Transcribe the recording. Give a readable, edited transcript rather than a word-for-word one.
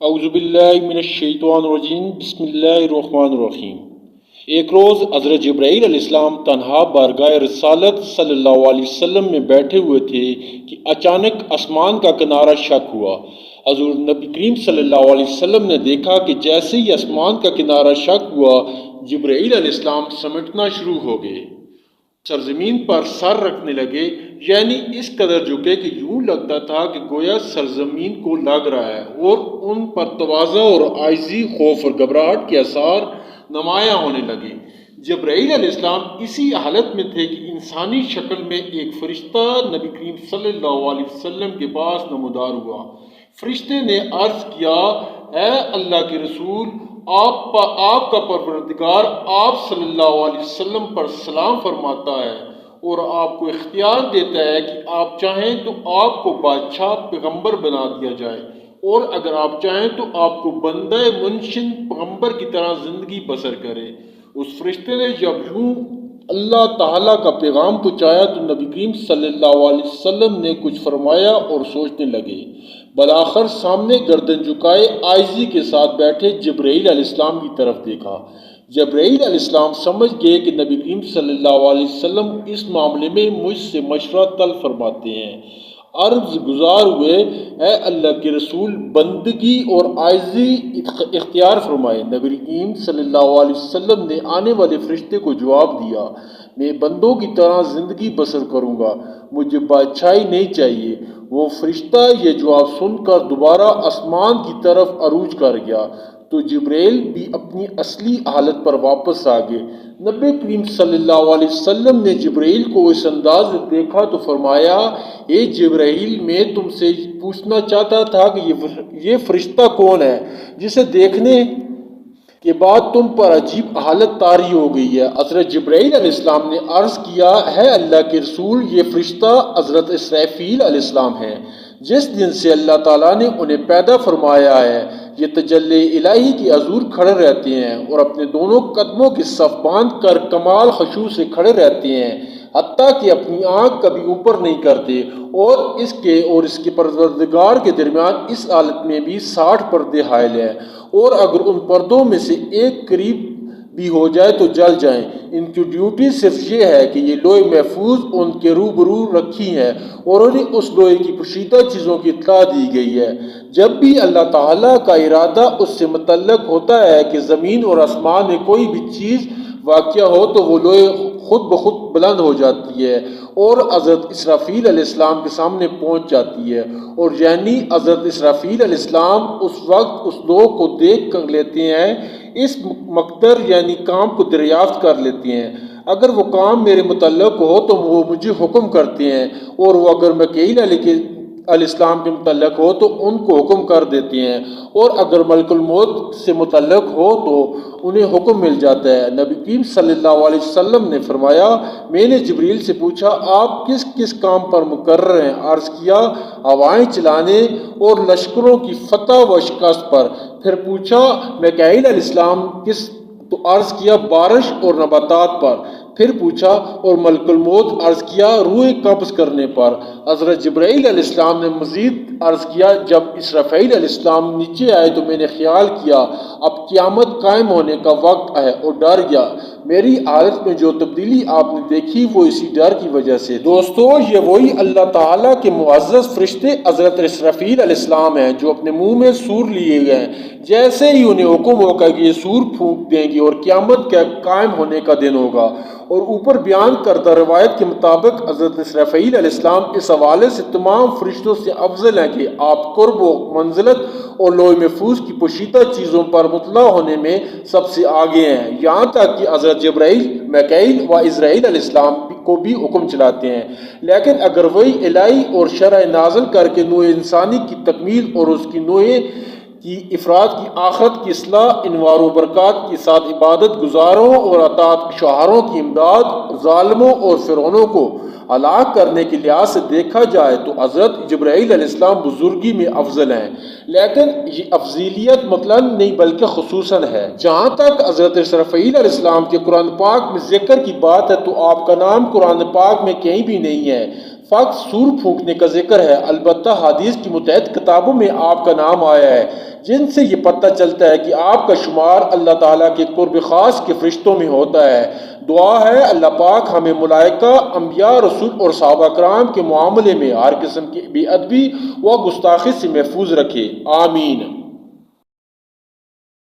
اعوذ باللہ من الشیطان الرجیم بسم اللہ الرحمن الرحیم۔ ایک روز حضرت جبرائیل علیہ السلام تنہا بارگاہ رسالت صلی اللہ علیہ وسلم میں بیٹھے ہوئے تھے کہ اچانک آسمان کا کنارہ شق ہوا۔ حضور نبی کریم صلی اللہ علیہ وسلم نے دیکھا کہ جیسے ہی آسمان کا کنارہ شق ہوا، جبرائیل علیہ السلام سمٹنا شروع ہو گئے، سرزمین پر سر رکھنے لگے، یعنی اس قدر جھکے کہ یوں لگتا تھا کہ گویا سرزمین کو لگ رہا ہے، اور ان پر تواضع اور عاجزی، خوف اور گھبراہٹ کے آثار نمایاں ہونے لگے۔ جبرائیل علیہ السلام اسی حالت میں تھے کہ انسانی شکل میں ایک فرشتہ نبی کریم صلی اللہ علیہ وسلم کے پاس نمودار ہوا۔ فرشتے نے عرض کیا، اے اللہ کے رسول، آپ کا پروردگار آپ صلی اللہ علیہ وسلم پر سلام فرماتا ہے اور آپ کو اختیار دیتا ہے کہ آپ چاہیں تو آپ کو بادشاہ پیغمبر بنا دیا جائے، اور اگر آپ چاہیں تو آپ کو بندہ منشن پیغمبر کی طرح زندگی بسر کرے۔ اس فرشتے نے جب یوں اللہ تعالیٰ کا پیغام پہنچایا تو نبی کریم صلی اللہ علیہ وسلم نے کچھ فرمایا اور سوچنے لگے۔ بالآخر سامنے گردن جھکائے عاجزی کے ساتھ بیٹھے جبرائیل علیہ السلام کی طرف دیکھا۔ جبرائیل علیہ السلام سمجھ گئے کہ نبی کریم صلی اللہ علیہ وسلم اس معاملے میں مجھ سے مشورہ طلب فرماتے ہیں۔ عرض گزار ہوئے، اے اللہ کے رسول، بندگی اور عاجزی اختیار فرمائے۔ نبی کریم صلی اللہ علیہ وسلم نے آنے والے فرشتے کو جواب دیا، میں بندوں کی طرح زندگی بسر کروں گا، مجھے بادشاہی نہیں چاہیے۔ وہ فرشتہ یہ جواب سن کر دوبارہ آسمان کی طرف عروج کر گیا تو جبرائیل بھی اپنی اصلی حالت پر واپس آ گئے۔ نبی کریم صلی اللہ علیہ وسلم نے جبرائیل کو اس انداز میں دیکھا تو فرمایا، اے جبرائیل، میں تم سے پوچھنا چاہتا تھا کہ یہ فرشتہ کون ہے جسے دیکھنے کے بعد تم پر عجیب حالت طاری ہو گئی ہے؟ حضرت جبرائیل علیہ السلام نے عرض کیا، ہے اللہ کے رسول، یہ فرشتہ حضرت اسرافیل علیہ السلام ہیں۔ جس دن سے اللہ تعالیٰ نے انہیں پیدا فرمایا ہے، یہ تجلی الہی کے حضور کھڑے رہتے ہیں اور اپنے دونوں قدموں کی صف باندھ کر کمال خشوع سے کھڑے رہتے ہیں، حتیٰ کہ اپنی آنکھ کبھی اوپر نہیں کرتے، اور اس کے پروردگار کے درمیان اس حالت میں بھی 60 پردے حائل ہیں، اور اگر ان پردوں میں سے ایک قریب بھی ہو جائے تو جل جائیں۔ ان کی ڈیوٹی صرف یہ ہے کہ یہ لوح محفوظ ان کے روبرو رکھی ہے اور انہیں اس لوح کی پوشیدہ چیزوں کی اطلاع دی گئی ہے۔ جب بھی اللہ تعالیٰ کا ارادہ اس سے متعلق ہوتا ہے کہ زمین اور آسمان میں کوئی بھی چیز واقع ہو تو وہ لوح خود بخود بلند ہو جاتی ہے اور حضرت اسرافیل علیہ السلام کے سامنے پہنچ جاتی ہے، اور یعنی حضرت اسرافیل علیہ السلام اس وقت اس لوح کو دیکھ کر لیتے ہیں، اس مقدر یعنی کام کو دریافت کر لیتے ہیں۔ اگر وہ کام میرے متعلق ہو تو وہ مجھے حکم کرتے ہیں، اور وہ اگر میکائیل علیہ السلام کے متعلق ہو تو ان کو حکم کر دیتے ہیں، اور اگر ملک الموت سے متعلق ہو تو انہیں حکم مل جاتا ہے۔ نبی کریم صلی اللہ علیہ وسلم نے فرمایا، میں نے جبرائیل سے پوچھا، آپ کس کس کام پر مقرر ہیں؟ عرض کیا، ہوائیں چلانے اور لشکروں کی فتح و شکست پر۔ پھر پوچھا، میکائیل علیہ السلام کس؟ تو عرض کیا، بارش اور نباتات پر۔ پھر پوچھا، اور ملک الموت؟ عرض کیا، روحیں قبض کرنے پر۔ حضرت جبرائیل علیہ السلام نے مزید عرض کیا، جب اسرافیل علیہ السلام نیچے آئے تو میں نے خیال کیا اب قیامت قائم ہونے کا وقت ہے، اور ڈر گیا۔ میری حالت میں جو تبدیلی آپ نے دیکھی وہ اسی ڈر کی وجہ سے۔ دوستو، یہ وہی اللہ تعالیٰ کے معزز فرشتے حضرت اسرافیل علیہ السلام ہیں جو اپنے منہ میں سور لیے گئے ہیں۔ جیسے ہی انہیں حکم ہوگا کہ یہ سور پھونک دیں گے اور قیامت کے قائم ہونے کا دن ہوگا۔ اور اوپر بیان کردہ روایت کے مطابق حضرت اسرافیل علیہ السلام اس حوالے سے تمام فرشتوں سے افضل ہیں کہ آپ قرب و منزلت اور لوح محفوظ کی پوشیدہ چیزوں پر مطلع ہونے میں سب سے آگے ہیں، یہاں تک کہ حضرت جبرائیل، میکائیل و عزرائیل علیہ السلام کو بھی حکم چلاتے ہیں۔ لیکن اگر وہی الہی اور شرع نازل کر کے نوع انسانی کی تکمیل اور اس کی نوع کی افراد کی آخرت کی اصلاح، انوار و برکات کے ساتھ عبادت گزاروں اور اطاعت شوہروں کی امداد، ظالموں اور فرعونوں کو ہلاک کرنے کے لحاظ سے دیکھا جائے تو حضرت جبرائیل علیہ السلام بزرگی میں افضل ہیں، لیکن یہ افضیلیت مطلق نہیں بلکہ خصوصاً ہے۔ جہاں تک حضرت اسرافیل علیہ السلام کے قرآن پاک میں ذکر کی بات ہے تو آپ کا نام قرآن پاک میں کہیں بھی نہیں ہے، فقط سور پھونکنے کا ذکر ہے۔ البتہ حدیث کی متعدد کتابوں میں آپ کا نام آیا ہے، جن سے یہ پتہ چلتا ہے کہ آپ کا شمار اللہ تعالیٰ کے قرب خاص کے فرشتوں میں ہوتا ہے۔ دعا ہے اللہ پاک ہمیں ملائکہ، انبیاء، رسول اور صحابہ کرام کے معاملے میں ہر قسم کی بے ادبی و گستاخی سے محفوظ رکھے، آمین۔